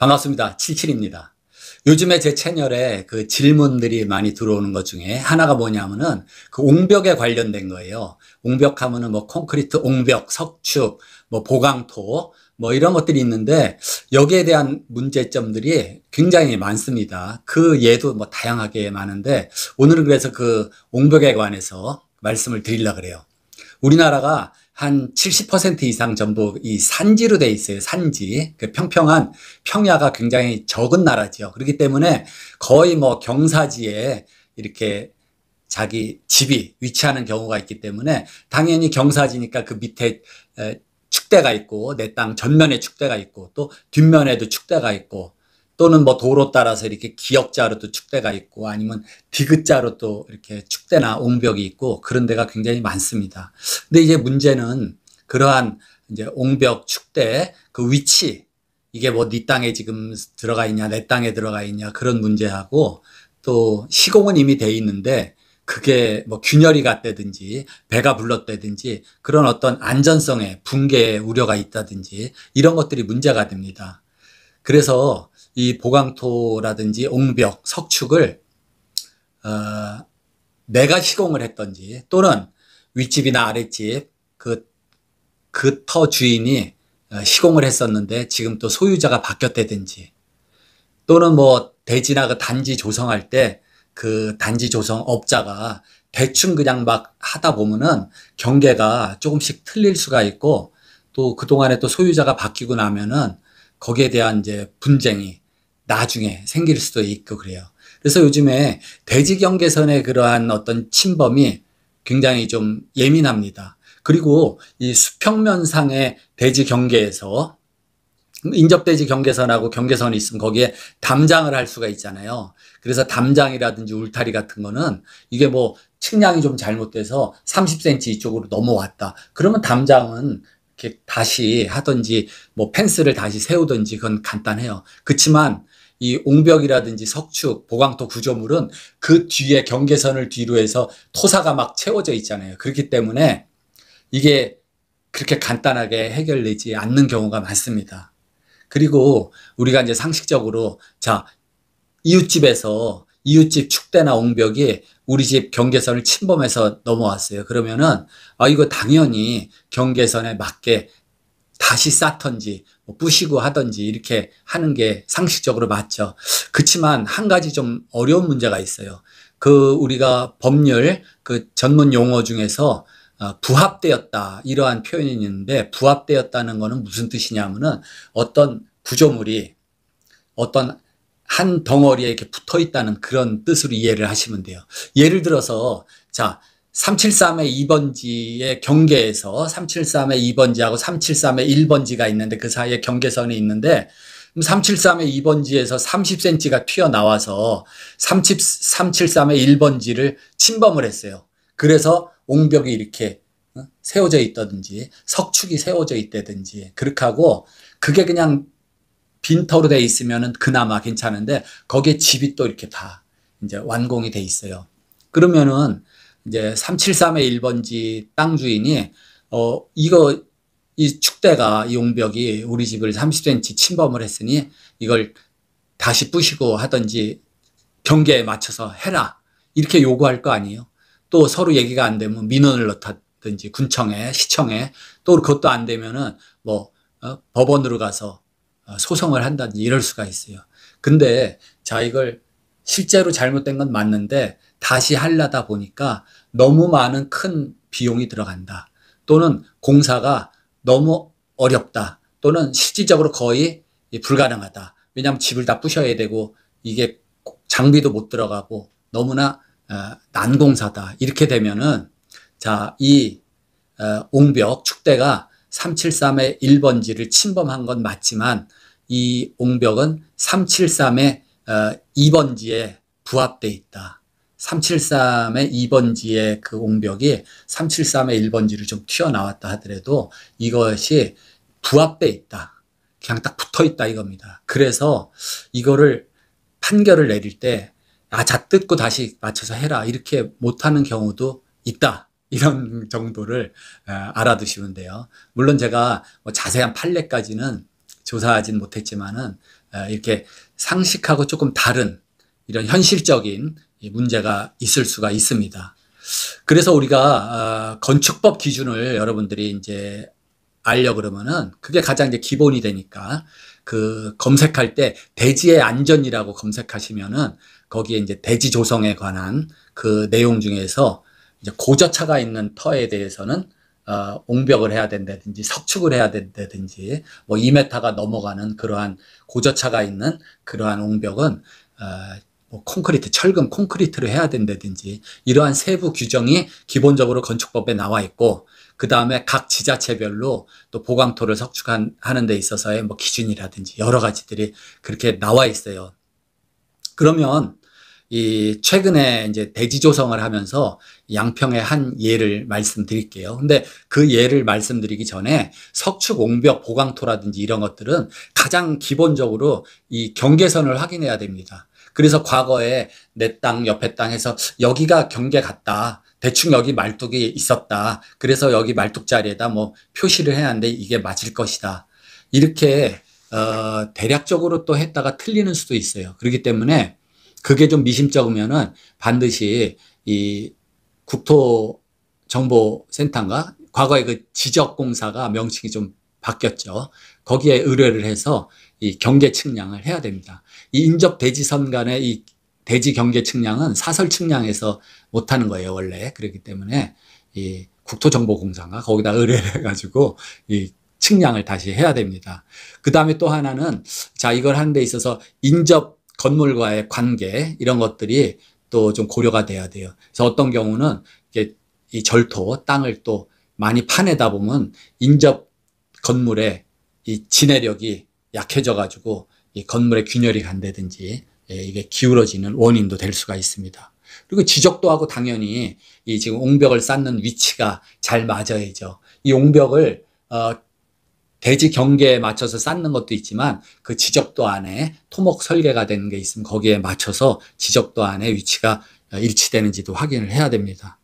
반갑습니다. 77입니다. 요즘에 제 채널에 그 질문들이 많이 들어오는 것 중에 하나가 뭐냐면은 그 옹벽에 관련된 거예요. 옹벽하면은 뭐 콘크리트 옹벽, 석축, 뭐 보강토, 뭐 이런 것들이 있는데 여기에 대한 문제점들이 굉장히 많습니다. 그 예도 뭐 다양하게 많은데 오늘은 그래서 그 옹벽에 관해서 말씀을 드리려고 그래요. 우리나라가 한 70% 이상 전부 이 산지로 돼 있어요. 산지. 그 평평한 평야가 굉장히 적은 나라죠. 그렇기 때문에 거의 뭐 경사지에 이렇게 자기 집이 위치하는 경우가 있기 때문에 당연히 경사지니까 그 밑에 축대가 있고 내 땅 전면에 축대가 있고 또 뒷면에도 축대가 있고 또는 뭐 도로 따라서 이렇게 기역자로도 축대가 있고 아니면 디귿자로 또 이렇게 축대나 옹벽이 있고 그런 데가 굉장히 많습니다. 근데 이제 문제는 그러한 이제 옹벽 축대 그 위치 이게 뭐 네 땅에 지금 들어가 있냐 내 땅에 들어가 있냐 그런 문제하고 또 시공은 이미 돼 있는데 그게 뭐 균열이 갔다든지 배가 불렀다든지 그런 어떤 안전성에 붕괴 우려가 있다든지 이런 것들이 문제가 됩니다. 그래서 이 보강토라든지 옹벽, 석축을 내가 시공을 했던지 또는 윗집이나 아랫집 그 터 주인이 시공을 했었는데 지금 또 소유자가 바뀌었다든지 또는 뭐 대지나 그 단지 조성할 때 그 단지 조성 업자가 대충 그냥 막 하다 보면은 경계가 조금씩 틀릴 수가 있고 또 그동안에 또 소유자가 바뀌고 나면은 거기에 대한 이제 분쟁이 나중에 생길 수도 있고 그래요. 그래서 요즘에 대지 경계선의 그러한 어떤 침범이 굉장히 좀 예민합니다. 그리고 이 수평면상의 대지 경계에서 인접대지 경계선하고 경계선이 있으면 거기에 담장을 할 수가 있잖아요. 그래서 담장이라든지 울타리 같은 거는 이게 뭐 측량이 좀 잘못돼서 30cm 이쪽으로 넘어왔다. 그러면 담장은 이렇게 다시 하든지 뭐 펜스를 다시 세우든지 그건 간단해요. 그렇지만 이 옹벽이라든지 석축, 보강토 구조물은 그 뒤에 경계선을 뒤로 해서 토사가 막 채워져 있잖아요. 그렇기 때문에 이게 그렇게 간단하게 해결되지 않는 경우가 많습니다. 그리고 우리가 이제 상식적으로 자 이웃집 축대나 옹벽이 우리 집 경계선을 침범해서 넘어왔어요. 그러면은 이거 당연히 경계선에 맞게 다시 쌓던지 뭐 부시고 하던지 이렇게 하는 게 상식적으로 맞죠. 그렇지만 한 가지 좀 어려운 문제가 있어요. 그 우리가 법률 그 전문 용어 중에서 부합되었다 이러한 표현이 있는데 부합되었다는 거는 무슨 뜻이냐면은 어떤 구조물이 어떤 한 덩어리에 이렇게 붙어 있다는 그런 뜻으로 이해를 하시면 돼요. 예를 들어서 자 373의 2번지의 경계에서 373의 2번지하고 373의 1번지가 있는데 그 사이에 경계선이 있는데 373의 2번지에서 30cm가 튀어나와서 373의 1번지를 침범을 했어요. 그래서 옹벽이 이렇게 세워져 있다든지 석축이 세워져 있다든지 그렇게 하고 그게 그냥 빈터로 돼 있으면은 그나마 괜찮은데 거기에 집이 또 이렇게 다 이제 완공이 돼 있어요. 그러면은 이제 373의 1번지 땅 주인이 이 축대가 이 옹벽이 우리 집을 30cm 침범을 했으니 이걸 다시 부시고 하든지 경계에 맞춰서 해라 이렇게 요구할 거 아니에요. 또 서로 얘기가 안 되면 민원을 넣다든지 군청에 시청에 또 그것도 안 되면은 뭐 법원으로 가서 소송을 한다든지 이럴 수가 있어요. 근데 자 이걸 실제로 잘못된 건 맞는데 다시 하려다 보니까 너무 많은 큰 비용이 들어간다. 또는 공사가 너무 어렵다. 또는 실질적으로 거의 불가능하다. 왜냐하면 집을 다 부셔야 되고 이게 장비도 못 들어가고 너무나 난공사다. 이렇게 되면은 자, 이 옹벽 축대가 373의 1번지를 침범한 건 맞지만 이 옹벽은 373의 2번지에 부합돼 있다. 373의 2번지의 그 옹벽이 373의 1번지를 좀 튀어나왔다 하더라도 이것이 부합돼 있다. 그냥 딱 붙어 있다 이겁니다. 그래서 이거를 판결을 내릴 때 잣듣고 다시 맞춰서 해라 이렇게 못하는 경우도 있다. 이런 정도를 알아두시면 돼요. 물론 제가 뭐 자세한 판례까지는 조사하진 못했지만은 이렇게 상식하고 조금 다른 이런 현실적인 문제가 있을 수가 있습니다. 그래서 우리가 건축법 기준을 여러분들이 이제 알려 그러면은 그게 가장 이제 기본이 되니까 그 검색할 때 대지의 안전이라고 검색하시면은 거기에 이제 대지 조성에 관한 그 내용 중에서 이제 고저차가 있는 터에 대해서는 옹벽을 해야 된다든지 석축을 해야 된다든지 뭐 2m가 넘어가는 그러한 고저차가 있는 그러한 옹벽은 뭐 콘크리트, 철근 콘크리트로 해야 된다든지 이러한 세부 규정이 기본적으로 건축법에 나와 있고 그 다음에 각 지자체별로 또 보강토를 석축하는 데 있어서의 뭐 기준이라든지 여러 가지들이 그렇게 나와 있어요. 그러면 이 최근에 이제 대지 조성을 하면서 양평의 한 예를 말씀드릴게요. 근데 그 예를 말씀드리기 전에 석축, 옹벽, 보강토라든지 이런 것들은 가장 기본적으로 이 경계선을 확인해야 됩니다. 그래서 과거에 내 땅, 옆에 땅에서 여기가 경계 같다. 대충 여기 말뚝이 있었다. 그래서 여기 말뚝 자리에다 뭐 표시를 해야 하는데 이게 맞을 것이다. 이렇게 대략적으로 또 했다가 틀리는 수도 있어요. 그렇기 때문에 그게 좀 미심쩍으면은 반드시 이 국토정보센터인가? 과거에 그 지적공사가 명칭이 좀 바뀌었죠. 거기에 의뢰를 해서 이 경계 측량을 해야 됩니다. 이 인접 대지선 간의 이 대지 경계 측량은 사설 측량에서 못하는 거예요, 원래. 그렇기 때문에 이 국토정보공사가 거기다 의뢰를 해가지고 이 측량을 다시 해야 됩니다. 그 다음에 또 하나는 자, 이걸 하는 데 있어서 인접 건물과의 관계 이런 것들이 또 좀 고려가 돼야 돼요. 그래서 어떤 경우는 이 절토 땅을 또 많이 파내다 보면 인접 건물의 이 지내력이 약해져 가지고 이 건물에 균열이 간다든지 이게 기울어지는 원인도 될 수가 있습니다. 그리고 지적도 하고 당연히 이 지금 옹벽을 쌓는 위치가 잘 맞아야죠. 이 옹벽을 대지 경계에 맞춰서 쌓는 것도 있지만 그 지적도 안에 토목 설계가 되는 게 있으면 거기에 맞춰서 지적도 안에 위치가 일치되는지도 확인을 해야 됩니다.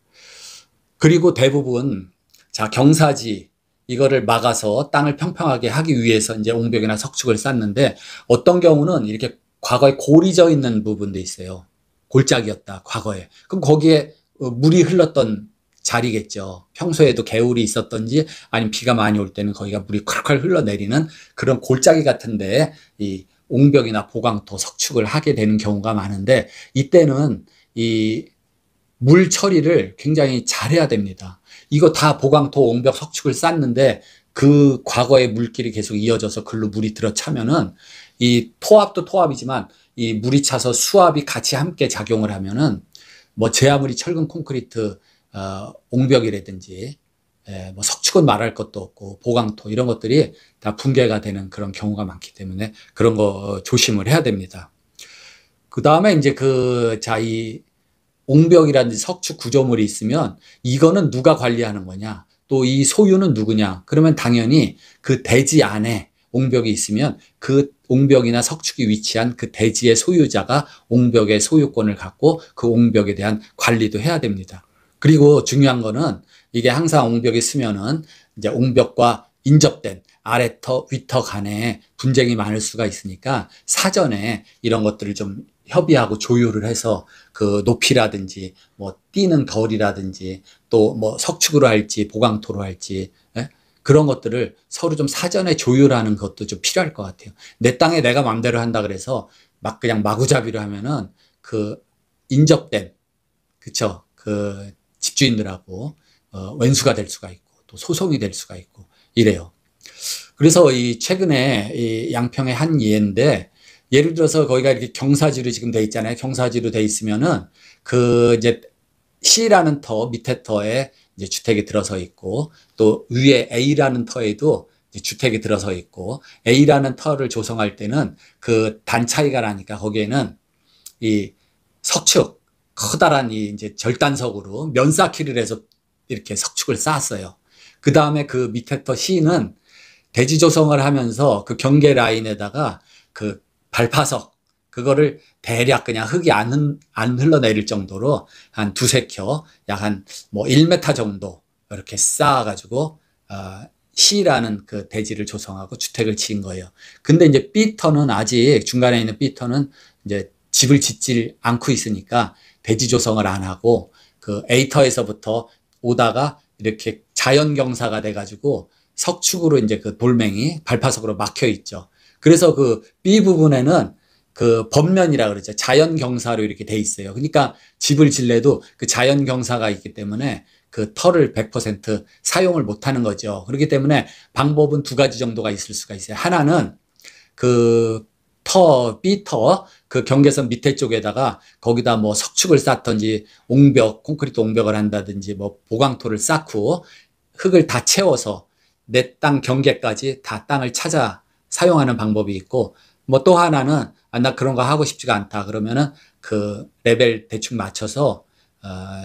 그리고 대부분 자 경사지 이거를 막아서 땅을 평평하게 하기 위해서 이제 옹벽이나 석축을 쌓는데 어떤 경우는 이렇게 과거에 골이 져 있는 부분도 있어요. 골짜기였다 과거에. 그럼 거기에 물이 흘렀던 자리겠죠. 평소에도 개울이 있었던지 아니면 비가 많이 올 때는 거기가 물이 콸콸 흘러내리는 그런 골짜기 같은데 이 옹벽이나 보강토 석축을 하게 되는 경우가 많은데 이때는 이 물 처리를 굉장히 잘해야 됩니다. 이거 다 보강토, 옹벽, 석축을 쌓는데 그 과거의 물길이 계속 이어져서 글로 물이 들어차면은 이 토합도 토합이지만 이 물이 차서 수압이 같이 함께 작용을 하면은 뭐 제 아무리 철근 콘크리트 옹벽이라든지 뭐 석축은 말할 것도 없고 보강토 이런 것들이 다 붕괴가 되는 그런 경우가 많기 때문에 그런 거 조심을 해야 됩니다. 그 다음에 이제 이 옹벽이라든지 석축 구조물이 있으면 이거는 누가 관리하는 거냐 또 이 소유는 누구냐 그러면 당연히 그 대지 안에 옹벽이 있으면 그 옹벽이나 석축이 위치한 그 대지의 소유자가 옹벽의 소유권을 갖고 그 옹벽에 대한 관리도 해야 됩니다. 그리고 중요한 거는 이게 항상 옹벽이 쓰면은 이제 옹벽과 인접된 아래터, 위터 간에 분쟁이 많을 수가 있으니까 사전에 이런 것들을 좀 협의하고 조율을 해서 그 높이라든지 뭐 띄는 거리라든지 또 뭐 석축으로 할지 보강토로 할지 그런 것들을 서로 좀 사전에 조율하는 것도 좀 필요할 것 같아요. 내 땅에 내가 마음대로 한다 그래서 막 그냥 마구잡이로 하면은 그 인접된 그쵸 그 집주인들하고 왼수가 될 수가 있고 또 소송이 될 수가 있고 이래요. 그래서 이 최근에 이 양평의 한 예인데 예를 들어서 거기가 이렇게 경사지로 지금 돼 있잖아요. 경사지로 돼 있으면은 그 이제 C라는 터 밑에 터에 이제 주택이 들어서 있고 또 위에 A라는 터에도 이제 주택이 들어서 있고 A라는 터를 조성할 때는 그 단 차이가 나니까 거기에는 이 석축 커다란 이 이제 절단석으로 면 쌓기를 해서 이렇게 석축을 쌓았어요. 그 다음에 그 밑에 터 C는 대지 조성을 하면서 그 경계 라인에다가 그 발파석 그거를 대략 그냥 흙이 안 흘러내릴 정도로 한 두세 켜 약 한 뭐 1m 정도 이렇게 쌓아가지고 C라는 그 대지를 조성하고 주택을 지은 거예요. 근데 이제 B터는 아직 중간에 있는 B터는 이제 집을 짓질 않고 있으니까 대지 조성을 안 하고 그 A터에서부터 오다가 이렇게 자연경사가 돼가지고 석축으로 이제 그 돌멩이 발파석으로 막혀 있죠. 그래서 그 B 부분에는 그 범면이라 그러죠. 자연경사로 이렇게 돼 있어요. 그러니까 집을 질래도 그 자연경사가 있기 때문에 그 터를 100% 사용을 못 하는 거죠. 그렇기 때문에 방법은 두 가지 정도가 있을 수가 있어요. 하나는 그 B터, 그 경계선 밑에 쪽에다가 거기다 뭐 석축을 쌓던지 콘크리트 옹벽을 한다든지 뭐 보강토를 쌓고 흙을 다 채워서 내 땅 경계까지 다 땅을 찾아 사용하는 방법이 있고, 뭐 또 하나는 나 그런 거 하고 싶지가 않다 그러면은 그 레벨 대충 맞춰서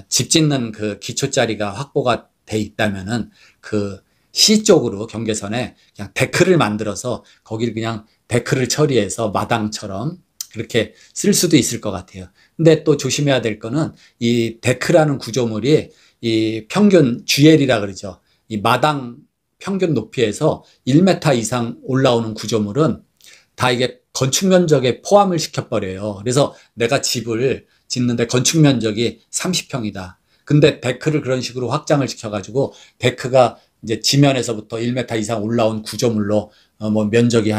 집 짓는 그 기초 자리가 확보가 돼 있다면은 그 C 쪽으로 경계선에 그냥 데크를 만들어서 거기를 그냥 데크를 처리해서 마당처럼 그렇게 쓸 수도 있을 것 같아요. 근데 또 조심해야 될 거는 이 데크라는 구조물이 이 평균 GL이라 그러죠. 이 마당 평균 높이에서 1m 이상 올라오는 구조물은 다 이게 건축 면적에 포함을 시켜버려요. 그래서 내가 집을 짓는데 건축 면적이 30평이다. 근데 데크를 그런 식으로 확장을 시켜가지고 데크가 이제 지면에서부터 1m 이상 올라온 구조물로 뭐 면적이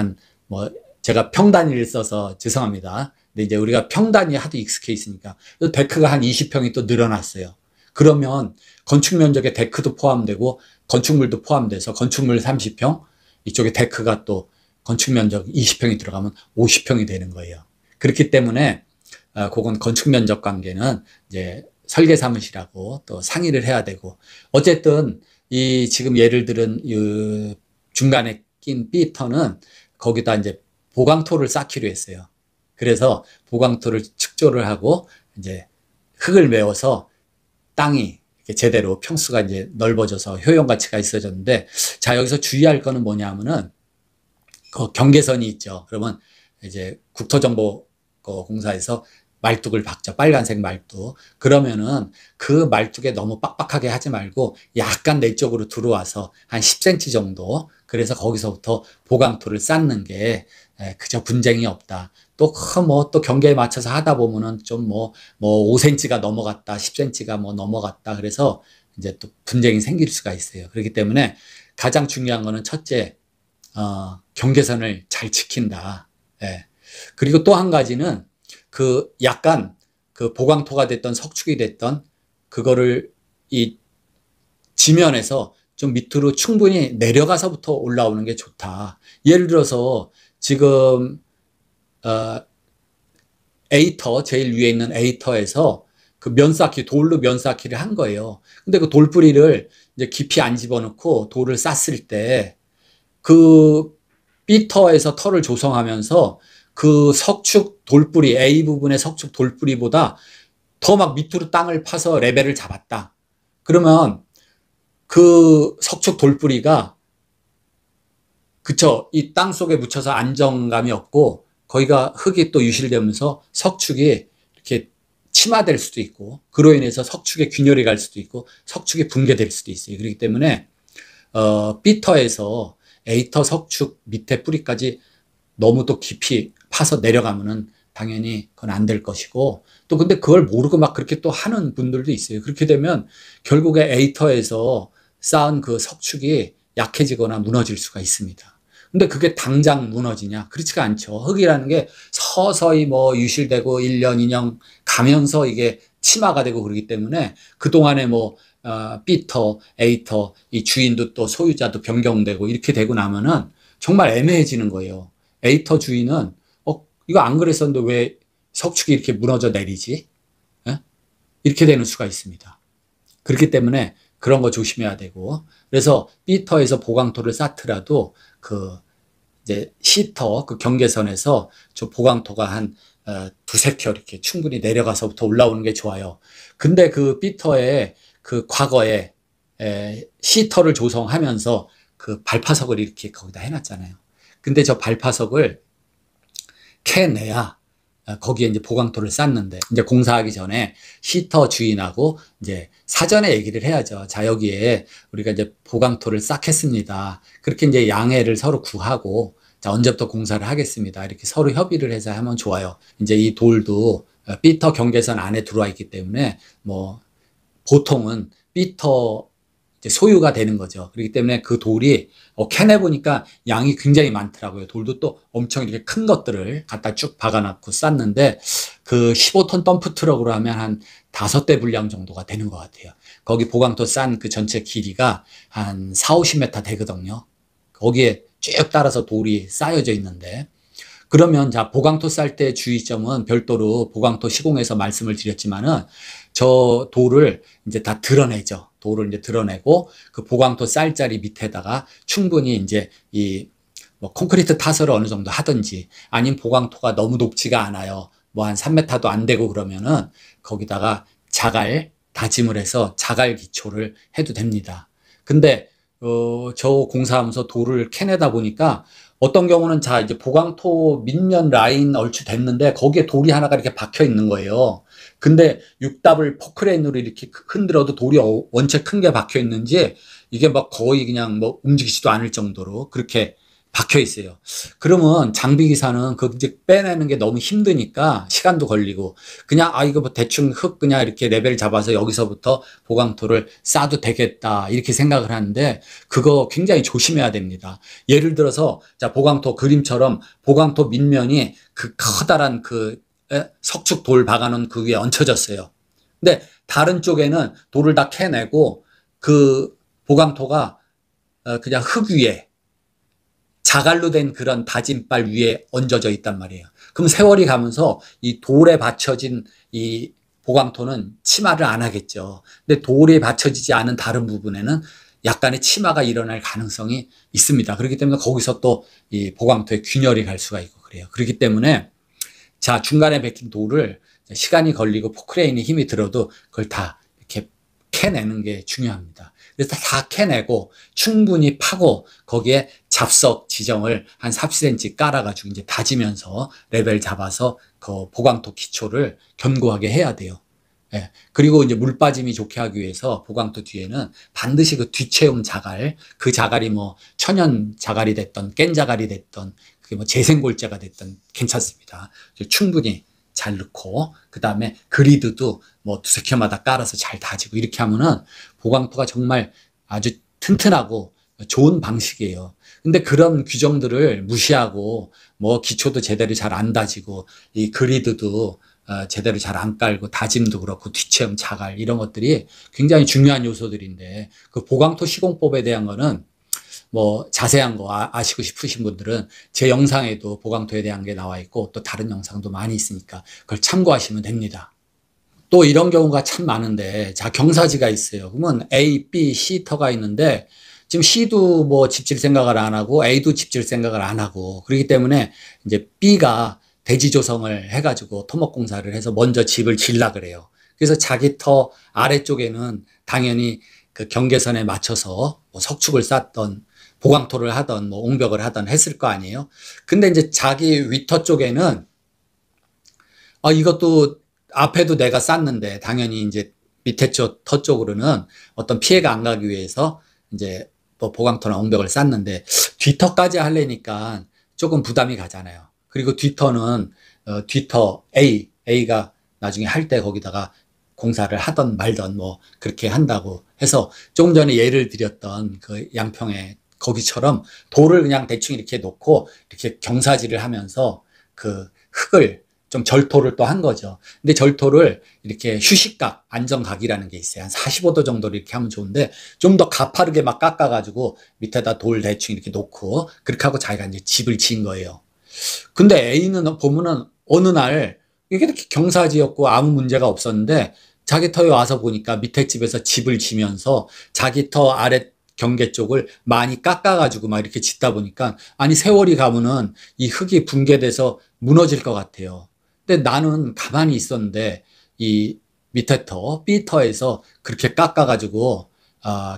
뭐 제가 평단위를 써서 죄송합니다. 근데 이제 우리가 평단위 하도 익숙해 있으니까 데크가 한 20평이 또 늘어났어요. 그러면 건축 면적에 데크도 포함되고 건축물도 포함돼서 건축물 30평, 이쪽에 데크가 또 건축 면적 20평이 들어가면 50평이 되는 거예요. 그렇기 때문에 그건 건축 면적 관계는 이제 설계 사무실하고 또 상의를 해야 되고, 어쨌든 이 지금 예를 들은 이 중간에 낀 B터는 거기다 이제 보강토를 쌓기로 했어요. 그래서 보강토를 축조를 하고 이제 흙을 메워서 땅이 이렇게 제대로 평수가 이제 넓어져서 효용 가치가 있어졌는데, 자, 여기서 주의할 거는 뭐냐면은 그 경계선이 있죠. 그러면 이제 국토정보공사에서 말뚝을 박죠. 빨간색 말뚝. 그러면은 그 말뚝에 너무 빡빡하게 하지 말고 약간 내 쪽으로 들어와서 한 10cm 정도, 그래서 거기서부터 보강토를 쌓는 게 그저 분쟁이 없다. 또 경계에 맞춰서 하다 보면은 좀 5cm가 넘어갔다, 10cm가 뭐 넘어갔다. 그래서 이제 또 분쟁이 생길 수가 있어요. 그렇기 때문에 가장 중요한 거는 첫째, 경계선을 잘 지킨다. 예. 그리고 또 한 가지는 그 약간 그 보강토가 됐던 석축이 됐던 그거를 이 지면에서 좀 밑으로 충분히 내려가서부터 올라오는 게 좋다. 예를 들어서 지금 A터, 제일 위에 있는 A터에서 그 면쌓기, 돌로 면쌓기를 한 거예요. 근데 그 돌뿌리를 이제 깊이 안 집어넣고 돌을 쌌을 때 그 B터에서 터를 조성하면서 그 석축 돌뿌리, A 부분의 석축 돌뿌리보다 더 막 밑으로 땅을 파서 레벨을 잡았다. 그러면 그 석축 돌뿌리가, 그쵸, 이 땅 속에 묻혀서 안정감이 없고 거기가 흙이 또 유실되면서 석축이 이렇게 침하될 수도 있고, 그로 인해서 석축에 균열이 갈 수도 있고 석축이 붕괴될 수도 있어요. 그렇기 때문에 B터에서 A터 석축 밑에 뿌리까지 너무 또 깊이 파서 내려가면은 당연히 그건 안 될 것이고, 또 근데 그걸 모르고 막 그렇게 또 하는 분들도 있어요. 그렇게 되면 결국에 A터에서 쌓은 그 석축이 약해지거나 무너질 수가 있습니다. 근데 그게 당장 무너지냐? 그렇지가 않죠. 흙이라는 게 서서히 뭐 유실되고 1년, 2년 가면서 이게 침하가 되고 그러기 때문에 그동안에 B터, A터, 이 주인도 또 소유자도 변경되고 이렇게 되고 나면은 정말 애매해지는 거예요. A터 주인은 이거 안 그랬었는데 왜 석축이 이렇게 무너져 내리지? 예? 이렇게 되는 수가 있습니다. 그렇기 때문에 그런 거 조심해야 되고, 그래서 B터에서 보강토를 쌓더라도 그 이제 C터 그 경계선에서 저 보강토가 한 두세 켜 이렇게 충분히 내려가서부터 올라오는 게 좋아요. 근데 그 B터에 그 과거에 C터를 조성하면서 그 발파석을 이렇게 거기다 해놨잖아요. 근데 저 발파석을 캐내야 거기에 이제 보강토를 쌌는데, 이제 공사하기 전에 시터 주인하고 이제 사전에 얘기를 해야죠. 자, 여기에 우리가 이제 보강토를 쌓겠습니다. 그렇게 이제 양해를 서로 구하고, 자, 언제부터 공사를 하겠습니다. 이렇게 서로 협의를 해서 하면 좋아요. 이제 이 돌도 피터 경계선 안에 들어와 있기 때문에 뭐 보통은 피터 소유가 되는 거죠. 그렇기 때문에 그 돌이 캔해 보니까 양이 굉장히 많더라고요. 돌도 또 엄청 이렇게 큰 것들을 갖다 쭉 박아놨고 쌌는데, 그 15톤 덤프 트럭으로 하면 한 5대 분량 정도가 되는 것 같아요. 거기 보강토 싼 그 전체 길이가 한 4, 50m 되거든요. 거기에 쭉 따라서 돌이 쌓여져 있는데, 그러면 자, 보강토 쌀 때 주의점은 별도로 보강토 시공에서 말씀을 드렸지만은, 저 돌을 이제 다 드러내죠. 돌을 이제 드러내고 그 보강토 쌀자리 밑에다가 충분히 이제 이 뭐 콘크리트 타설을 어느 정도 하든지, 아니면 보강토가 너무 높지가 않아요. 뭐 한 3m도 안 되고 그러면은 거기다가 자갈 다짐을 해서 자갈 기초를 해도 됩니다. 근데 저 공사하면서 돌을 캐내다 보니까 어떤 경우는 자, 이제 보강토 밑면 라인 얼추 됐는데 거기에 돌이 하나가 이렇게 박혀 있는 거예요. 근데 육답을 포크레인으로 이렇게 흔들어도 돌이 원체 큰 게 박혀 있는지 이게 막 거의 그냥 뭐 움직이지도 않을 정도로 그렇게 박혀 있어요. 그러면 장비 기사는 그 이제 빼내는 게 너무 힘드니까 시간도 걸리고 그냥 이거 뭐 대충 흙 그냥 이렇게 레벨 잡아서 여기서부터 보강토를 쌓아도 되겠다 이렇게 생각을 하는데, 그거 굉장히 조심해야 됩니다. 예를 들어서 자, 보강토 그림처럼 보강토 밑면이 그 커다란 그 석축 돌 박아놓은 그 위에 얹혀졌어요. 근데 다른 쪽에는 돌을 다 캐내고 그 보강토가 그냥 흙 위에 자갈로 된 그런 다짐발 위에 얹어져 있단 말이에요. 그럼 세월이 가면서 이 돌에 받쳐진 이 보강토는 침하를 안 하겠죠. 근데 돌에 받쳐지지 않은 다른 부분에는 약간의 침하가 일어날 가능성이 있습니다. 그렇기 때문에 거기서 또 이 보강토에 균열이 갈 수가 있고 그래요. 그렇기 때문에 자, 중간에 박힌 돌을 시간이 걸리고 포크레인이 힘이 들어도 그걸 다 이렇게 캐내는 게 중요합니다. 그래서 다 캐내고 충분히 파고 거기에 잡석 지정을 한 40cm 깔아가지고 이제 다지면서 레벨 잡아서 그 보강토 기초를 견고하게 해야 돼요. 예. 그리고 이제 물 빠짐이 좋게 하기 위해서 보강토 뒤에는 반드시 그 뒤채움 자갈, 그 자갈이 뭐 천연 자갈이 됐던 깬 자갈이 됐던 그게 뭐 재생골재가 됐던 괜찮습니다. 충분히 잘 넣고 그 다음에 그리드도 뭐 두세 켜마다 깔아서 잘 다지고 이렇게 하면은 보강토가 정말 아주 튼튼하고 좋은 방식이에요. 근데 그런 규정들을 무시하고 뭐 기초도 제대로 잘 안 다지고 이 그리드도 제대로 잘 안 깔고 다짐도 그렇고 뒤체험 자갈 이런 것들이 굉장히 중요한 요소들인데, 그 보강토 시공법에 대한 거는 뭐 자세한 거 아시고 싶으신 분들은 제 영상에도 보강토에 대한 게 나와 있고 또 다른 영상도 많이 있으니까 그걸 참고하시면 됩니다. 또 이런 경우가 참 많은데, 자, 경사지가 있어요. 그러면 A, B, C 터가 있는데 지금 C도 뭐 집 질 생각을 안 하고 A도 집 질 생각을 안 하고 그렇기 때문에 이제 B가 대지 조성을 해가지고 토목 공사를 해서 먼저 집을 질라 그래요. 그래서 자기 터 아래쪽에는 당연히 그 경계선에 맞춰서 뭐 석축을 쌓던 보강토를 하던 뭐 옹벽을 하던 했을 거 아니에요. 근데 이제 자기 위터 쪽에는 이것도 앞에도 내가 쌓는데 당연히 이제 밑에 터 쪽으로는 어떤 피해가 안 가기 위해서 이제 뭐 보강토나 옹벽을 쌓는데 뒤터까지 하려니까 조금 부담이 가잖아요. 그리고 뒤터는 뒤터 A가 나중에 할 때 거기다가 공사를 하던 말던 뭐 그렇게 한다고 해서 조금 전에 예를 드렸던 그 양평에 거기처럼 돌을 그냥 대충 이렇게 놓고 이렇게 경사지를 하면서 그 흙을 좀 절토를 또 한 거죠. 근데 절토를 이렇게 휴식각, 안정각이라는 게 있어요. 한 45도 정도로 이렇게 하면 좋은데 좀 더 가파르게 막 깎아가지고 밑에다 돌 대충 이렇게 놓고 그렇게 하고 자기가 이제 집을 지은 거예요. 근데 A는 보면은 어느 날 이게 이렇게 경사지였고 아무 문제가 없었는데 자기 터에 와서 보니까 밑에 집에서 집을 지면서 자기 터 아래 경계 쪽을 많이 깎아가지고 막 이렇게 짓다 보니까 아니 세월이 가면은 이 흙이 붕괴돼서 무너질 것 같아요. 근데 나는 가만히 있었는데 이 밑에 터, B터에서 그렇게 깎아가지고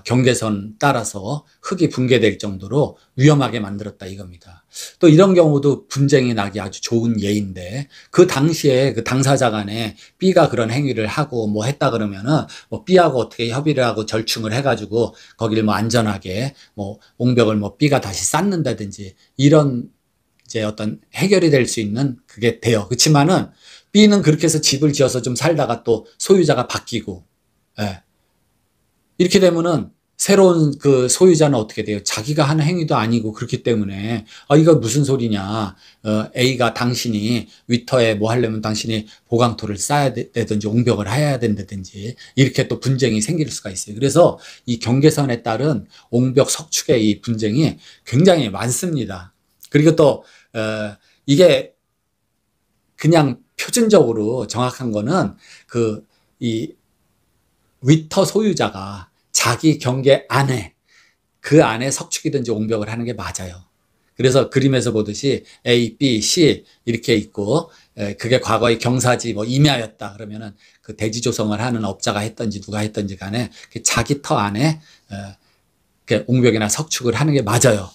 경계선 따라서 흙이 붕괴될 정도로 위험하게 만들었다 이겁니다. 또 이런 경우도 분쟁이 나기 아주 좋은 예인데, 그 당시에 그 당사자 간에 B가 그런 행위를 하고 뭐 했다 그러면은 뭐 B하고 어떻게 협의를 하고 절충을 해가지고 거기를 뭐 안전하게 뭐 옹벽을 뭐 B가 다시 쌓는다든지 이런 이제 어떤 해결이 될 수 있는 그게 돼요. 그렇지만은 B는 그렇게 해서 집을 지어서 좀 살다가 또 소유자가 바뀌고, 예. 이렇게 되면은 새로운 그 소유자는 어떻게 돼요? 자기가 한 행위도 아니고 그렇기 때문에 이거 무슨 소리냐? A가 당신이 위터에 뭐 하려면 당신이 보강토를 쌓아야 되든지 옹벽을 해야 된다든지 이렇게 또 분쟁이 생길 수가 있어요. 그래서 이 경계선에 따른 옹벽 석축의 이 분쟁이 굉장히 많습니다. 그리고 또 이게 그냥 표준적으로 정확한 거는 이 위터 소유자가 자기 경계 안에 그 안에 석축이든지 옹벽을 하는 게 맞아요. 그래서 그림에서 보듯이 A, B, C 이렇게 있고 그게 과거에 경사지 뭐 임야였다 그러면은 그 대지 조성을 하는 업자가 했던지 누가 했던지 간에 자기 터 안에 옹벽이나 석축을 하는 게 맞아요.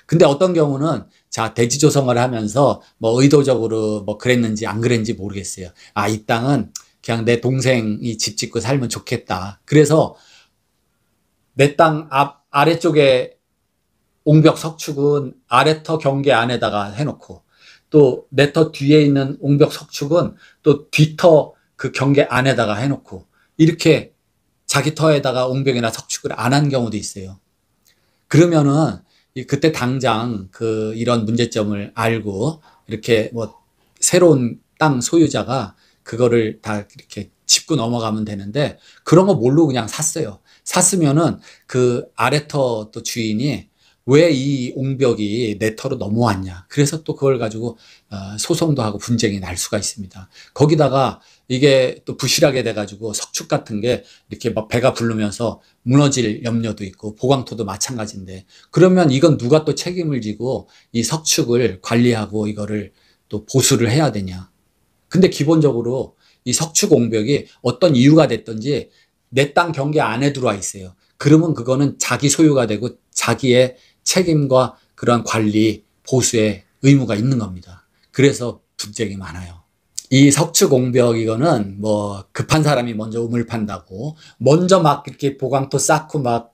근데 어떤 경우는 자 대지 조성을 하면서 뭐 의도적으로 뭐 그랬는지 안 그랬는지 모르겠어요. 이 땅은 그냥 내 동생이 집 짓고 살면 좋겠다. 그래서 내 땅 아래쪽에 옹벽 석축은 아래터 경계 안에다가 해놓고 또 내 터 뒤에 있는 옹벽 석축은 또 뒤터 그 경계 안에다가 해놓고 이렇게 자기 터에다가 옹벽이나 석축을 안 한 경우도 있어요. 그러면은 그때 당장 이런 문제점을 알고 이렇게 뭐 새로운 땅 소유자가 그거를 다 이렇게 짚고 넘어가면 되는데 그런 거 모르고 그냥 샀어요. 샀으면은 그 아래터 또 주인이 왜 이 옹벽이 내 터로 넘어왔냐. 그래서 또 그걸 가지고 소송도 하고 분쟁이 날 수가 있습니다. 거기다가 이게 또 부실하게 돼가지고 석축 같은 게 이렇게 막 배가 부르면서 무너질 염려도 있고 보강토도 마찬가지인데 그러면 이건 누가 또 책임을 지고 이 석축을 관리하고 이거를 또 보수를 해야 되냐. 근데 기본적으로 이 석축 옹벽이 어떤 이유가 됐든지 내 땅 경계 안에 들어와 있어요. 그러면 그거는 자기 소유가 되고 자기의 책임과 그런 관리, 보수의 의무가 있는 겁니다. 그래서 분쟁이 많아요. 이 석축 옹벽 이거는 뭐 급한 사람이 먼저 우물 판다고 먼저 막 이렇게 보강토 쌓고 막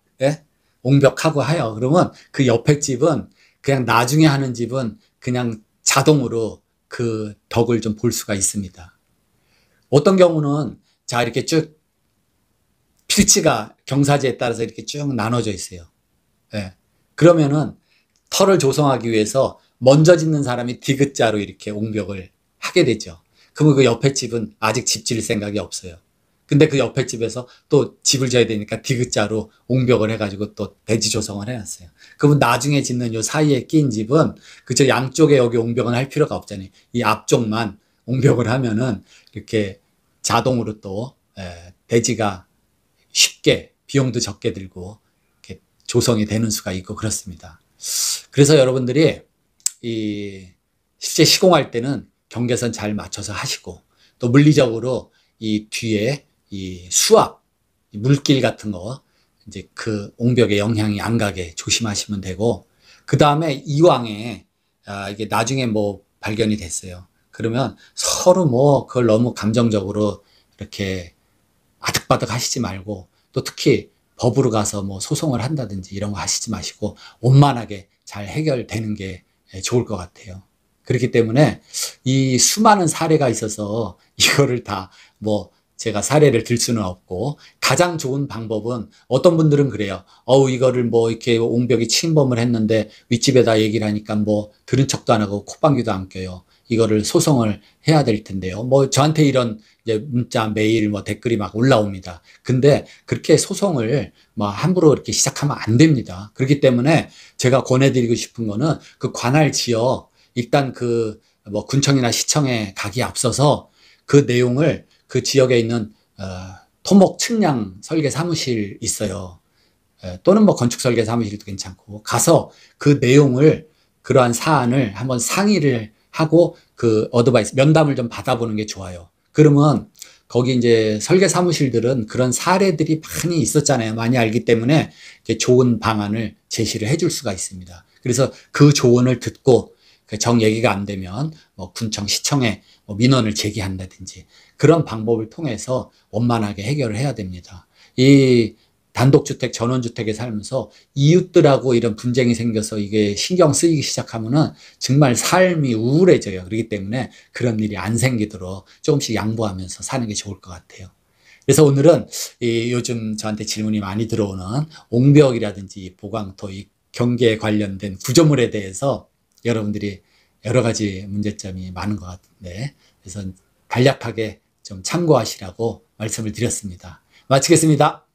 옹벽하고 해요. 그러면 그 옆에 집은 그냥 나중에 하는 집은 그냥 자동으로 그 덕을 좀 볼 수가 있습니다. 어떤 경우는 자 이렇게 쭉 필지가 경사지에 따라서 이렇게 쭉 나눠져 있어요. 그러면은 터를 조성하기 위해서 먼저 짓는 사람이 디귿자로 이렇게 옹벽을 하게 되죠. 그러면 그 옆에 집은 아직 집 지을 생각이 없어요. 근데 그 옆에 집에서 또 집을 지어야 되니까 디귿자로 옹벽을 해가지고 또 대지 조성을 해놨어요. 그러면 나중에 짓는 요 사이에 낀 집은 그저 양쪽에 여기 옹벽은 할 필요가 없잖아요. 이 앞쪽만 옹벽을 하면은 이렇게 자동으로 또 대지가 쉽게 비용도 적게 들고 이렇게 조성이 되는 수가 있고 그렇습니다. 그래서 여러분들이 실제 시공할 때는 경계선 잘 맞춰서 하시고 또 물리적으로 이 뒤에 이 수압, 물길 같은 거 이제 그 옹벽에 영향이 안 가게 조심하시면 되고 그 다음에 이왕에 이게 나중에 뭐 발견이 됐어요. 그러면 서로 뭐 그걸 너무 감정적으로 이렇게 아득바득 하시지 말고 또 특히 법으로 가서 뭐 소송을 한다든지 이런 거 하시지 마시고 원만하게 잘 해결되는 게 좋을 것 같아요. 그렇기 때문에 이 수많은 사례가 있어서 이거를 다 뭐 제가 사례를 들 수는 없고 가장 좋은 방법은 어떤 분들은 그래요. 이거를 뭐 이렇게 옹벽이 침범을 했는데 윗집에다 얘기를 하니까 뭐 들은 척도 안 하고 콧방귀도 안 껴요. 이거를 소송을 해야 될 텐데요. 뭐 저한테 이런 이제 문자, 메일, 뭐 댓글이 막 올라옵니다. 근데 그렇게 소송을 뭐 함부로 이렇게 시작하면 안 됩니다. 그렇기 때문에 제가 권해드리고 싶은 거는 그 관할 지역, 일단 그 뭐 군청이나 시청에 가기 앞서서 그 내용을 그 지역에 있는 토목 측량 설계 사무실 있어요. 또는 뭐 건축 설계 사무실도 괜찮고 가서 그 내용을 그러한 사안을 한번 상의를 하고 그 어드바이스 면담을 좀 받아보는 게 좋아요. 그러면 거기 이제 설계 사무실들은 그런 사례들이 많이 있었잖아요. 많이 알기 때문에 좋은 방안을 제시를 해줄 수가 있습니다. 그래서 그 조언을 듣고 정 얘기가 안 되면 뭐 군청, 시청에 뭐 민원을 제기한다든지 그런 방법을 통해서 원만하게 해결을 해야 됩니다. 이 단독주택, 전원주택에 살면서 이웃들하고 이런 분쟁이 생겨서 이게 신경 쓰이기 시작하면은 정말 삶이 우울해져요. 그렇기 때문에 그런 일이 안 생기도록 조금씩 양보하면서 사는 게 좋을 것 같아요. 그래서 오늘은 요즘 저한테 질문이 많이 들어오는 옹벽이라든지 보강토, 이 경계에 관련된 구조물에 대해서 여러분들이 여러 가지 문제점이 많은 것 같은데, 그래서 간략하게 좀 참고하시라고 말씀을 드렸습니다. 마치겠습니다.